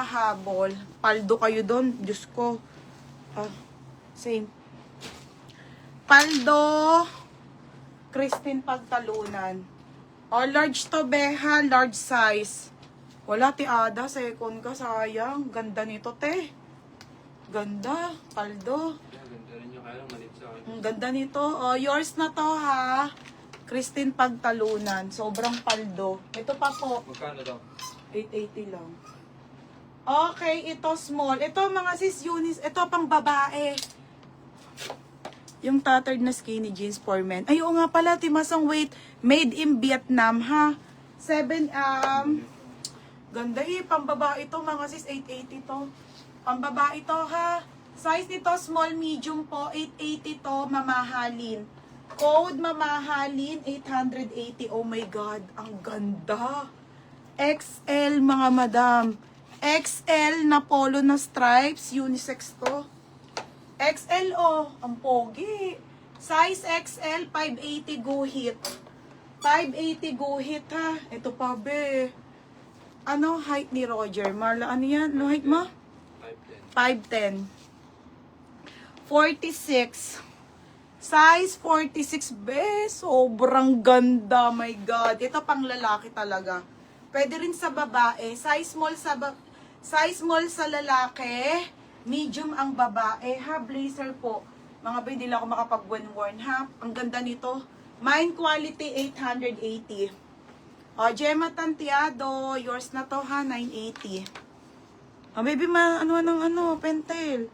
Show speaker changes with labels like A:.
A: hahabol. Paldo kayo doon. Diyos ko. Same. Paldo. Christine Pagtalunan. Large to, Beha. Large size. Wala, ti Ada. Second ka, sayang. Ganda nito, te. Ganda. Paldo.
B: Ganda rin yung kaya lang malit sa akin.
A: Ang ganda nito. Yours na to, ha. Christine Pagtalunan. Sobrang paldo. Ito pa po.
B: Magkano daw?
A: 880 lang. Okay, ito small. Ito mga sis Eunice. Ito pang babae. Yung tattered na skinny jeans for men. Ay, oo nga pala, timasang weight. Made in Vietnam, ha. 7, ganda pang babae to, mga sis, 880 to. Pang babae to, ha. Size nito, small, medium po, 880 to, mamahalin. Code, mamahalin, 880. Oh my God, ang ganda. XL, mga madam. XL na polo na stripes, unisex to. XL, ang pogi. Size XL, 580 go hit. 580 go hit, ha. Ito pa, be. Ano height ni Roger? Marla, ano yan? Ano height mo? 5'10". 46. Size 46, be. Sobrang ganda, my God. Ito pang lalaki talaga. Pwede rin sa babae. Size small sa lalaki. Medium ang babae, ha? Blazer po. Mga ba, hindi lang ako makapag-worn, ha? Ang ganda nito. Mine quality, 880. Gemma Tantiado. Yours na to, ha? 980. Maybe ano, pentel.